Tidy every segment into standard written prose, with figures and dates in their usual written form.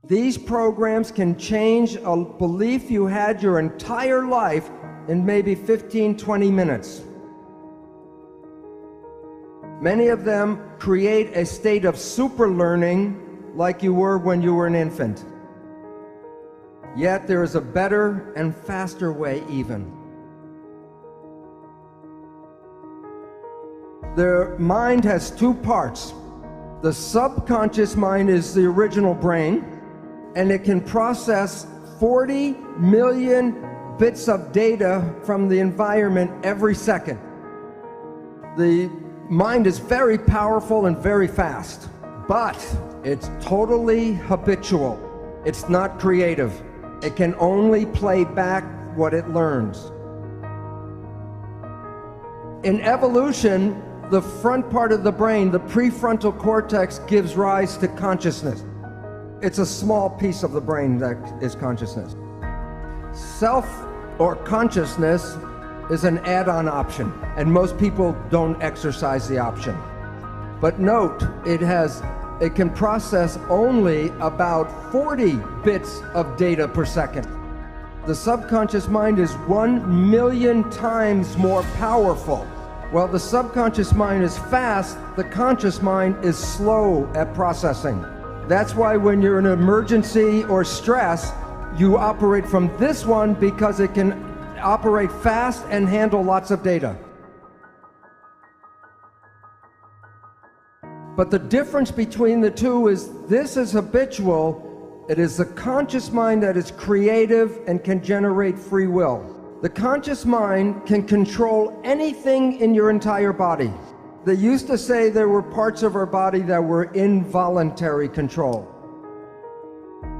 These programs can change a belief you had your entire life in maybe 15, 20 minutes. Many of them create a state of super learning like you were when you were an infant. Yet there is a better and faster way even. The mind has two parts. The subconscious mind is the original brain, and it can process 40 million bits of data from the environment every second. The mind is very powerful and very fast, but it's totally habitual. It's not creative. It can only play back what it learns. In evolution, the front part of the brain, the prefrontal cortex, gives rise to consciousness. It's a small piece of the brain that is consciousness. Self or consciousness is an add-on option, and most people don't exercise the option. But note, it can process only about 40 bits of data per second. The subconscious mind is 1 million times more powerful. While the subconscious mind is fast, the conscious mind is slow at processing. That's why when you're in an emergency or stress, you operate from this one because it can operate fast and handle lots of data. But the difference between the two is this is habitual. It is the conscious mind that is creative and can generate free will. The conscious mind can control anything in your entire body. They used to say there were parts of our body that were involuntary control.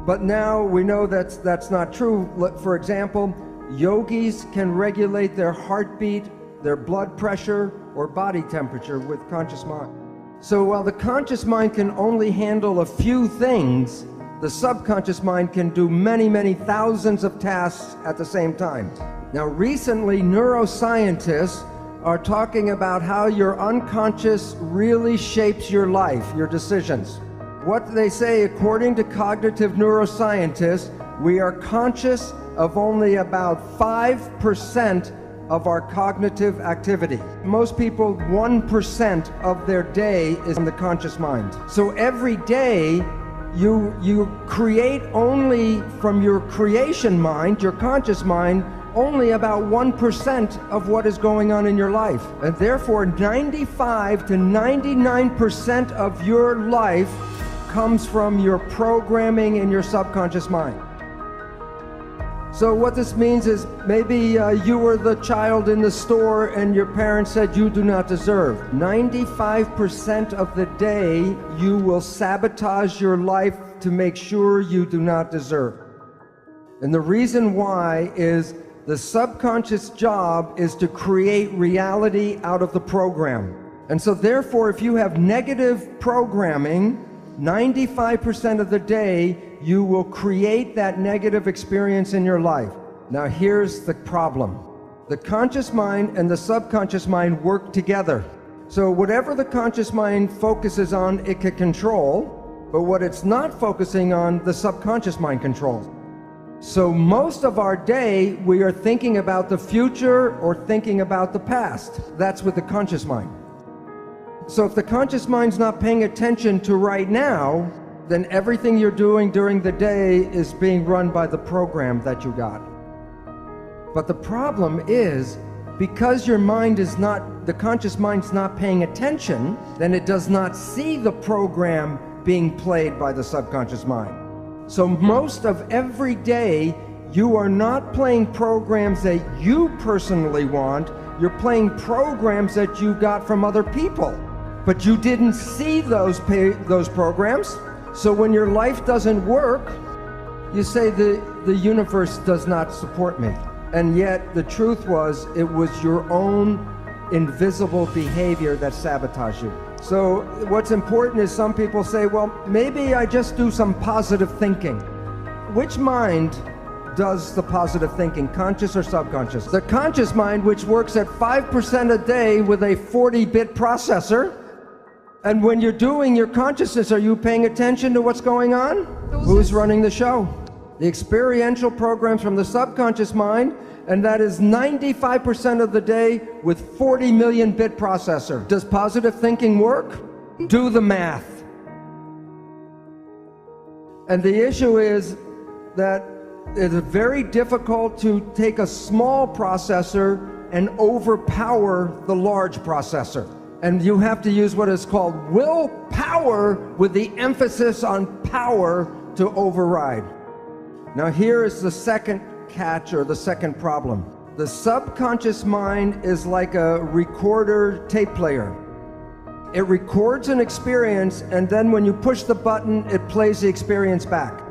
But now we know that's not true. For example, yogis can regulate their heartbeat, their blood pressure, or body temperature with conscious mind. So while the conscious mind can only handle a few things, the subconscious mind can do many, many thousands of tasks at the same time. Now recently, neuroscientists are talking about how your unconscious really shapes your life, your decisions. What they say, according to cognitive neuroscientists, we are conscious of only about 5% of our cognitive activity. Most people, 1% of their day is in the conscious mind. So every day, you create only from your creation mind, your conscious mind, only about 1% of what is going on in your life. And therefore, 95 to 99% of your life comes from your programming in your subconscious mind. So what this means is maybe you were the child in the store and your parents said you do not deserve. 95% of the day you will sabotage your life to make sure you do not deserve. And the reason why is the subconscious job is to create reality out of the program. And so therefore, if you have negative programming, 95% of the day, you will create that negative experience in your life. Now here's the problem. The conscious mind and the subconscious mind work together. So whatever the conscious mind focuses on, it can control, but what it's not focusing on, the subconscious mind controls. So most of our day, we are thinking about the future or thinking about the past. That's with the conscious mind. So if the conscious mind's not paying attention to right now, then everything you're doing during the day is being run by the program that you got. But the problem is, because your mind is not, the conscious mind's not paying attention, then it does not see the program being played by the subconscious mind. So most of every day, you are not playing programs that you personally want, you're playing programs that you got from other people. But you didn't see those programs, so when your life doesn't work, you say the universe does not support me. And yet the truth was, it was your own invisible behavior that sabotaged you. So what's important is some people say, well, maybe I just do some positive thinking. Which mind does the positive thinking, conscious or subconscious? The conscious mind, which works at 5% a day with a 40-bit processor, And when you're doing your consciousness, are you paying attention to what's going on? Who's running the show? The experiential programs from the subconscious mind, and that is 95% of the day with 40 million bit processor. Does positive thinking work? Do the math. And the issue is that it's very difficult to take a small processor and overpower the large processor. And you have to use what is called willpower with the emphasis on power to override. Now here is the second catch, or the second problem. The subconscious mind is like a recorder tape player. It records an experience, and then when you push the button, it plays the experience back.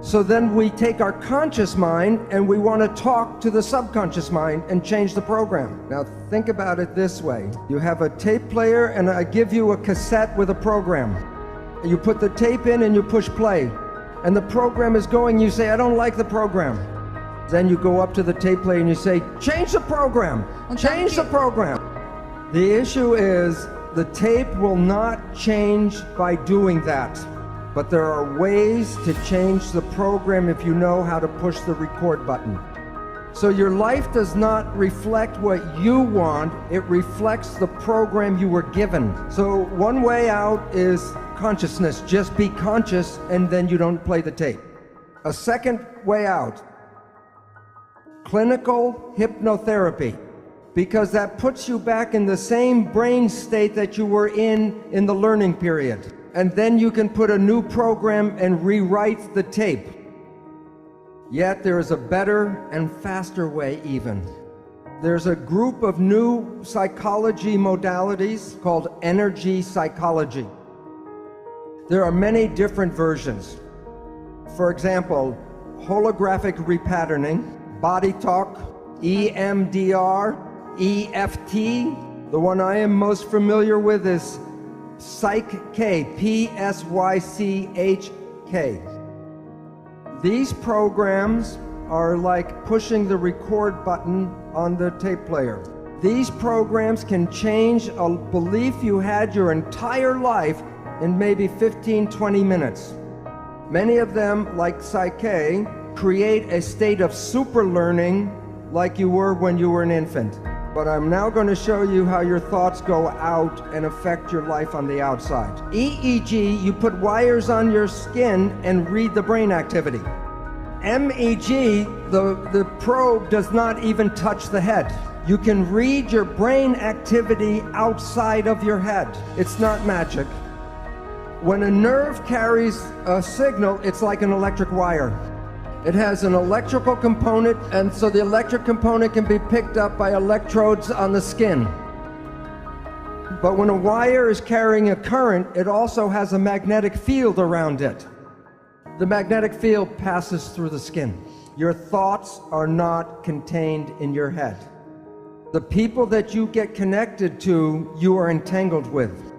So then we take our conscious mind and we want to talk to the subconscious mind and change the program. Now think about it this way. You have a tape player and I give you a cassette with a program. You put the tape in and you push play. And the program is going, you say, I don't like the program. Then you go up to the tape player and you say, change the program, change the program. The issue is the tape will not change by doing that. But there are ways to change the program if you know how to push the record button. So your life does not reflect what you want, it reflects the program you were given. So one way out is consciousness. Just be conscious and then you don't play the tape. A second way out, clinical hypnotherapy, because that puts you back in the same brain state that you were in the learning period. And then you can put a new program and rewrite the tape. Yet there is a better and faster way even. There's a group of new psychology modalities called energy psychology. There are many different versions. For example, holographic repatterning, body talk, EMDR, EFT. The one I am most familiar with is Psych-K, P-S-Y-C-H-K. These programs are like pushing the record button on the tape player. These programs can change a belief you had your entire life in maybe 15-20 minutes. Many of them, like Psych-K, create a state of super learning like you were when you were an infant. But I'm now going to show you how your thoughts go out and affect your life on the outside. EEG, you put wires on your skin and read the brain activity. MEG, the probe does not even touch the head. You can read your brain activity outside of your head. It's not magic. When a nerve carries a signal, it's like an electric wire. It has an electrical component, and so the electric component can be picked up by electrodes on the skin. But when a wire is carrying a current, it also has a magnetic field around it. The magnetic field passes through the skin. Your thoughts are not contained in your head. The people that you get connected to, you are entangled with.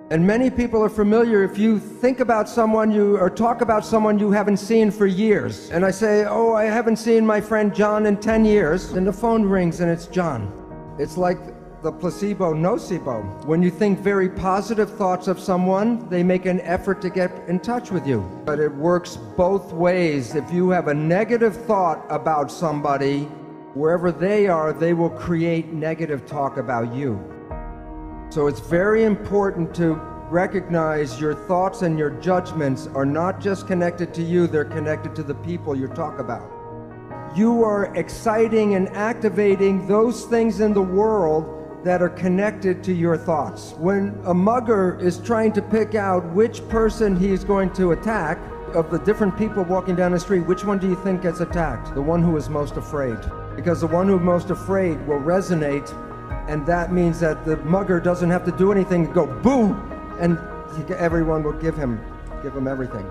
And many people are familiar, if you think about someone or talk about someone you haven't seen for years, and I say, oh, I haven't seen my friend John in 10 years, and the phone rings and it's John. It's like the placebo nocebo. When you think very positive thoughts of someone, they make an effort to get in touch with you. But it works both ways. If you have a negative thought about somebody, wherever they are, they will create negative talk about you. So it's very important to recognize your thoughts and your judgments are not just connected to you, they're connected to the people you talk about. You are exciting and activating those things in the world that are connected to your thoughts. When a mugger is trying to pick out which person he's going to attack, of the different people walking down the street, which one do you think gets attacked? The one who is most afraid. Because the one who's most afraid will resonate, and that means that the mugger doesn't have to do anything, go boo, and everyone will give him everything.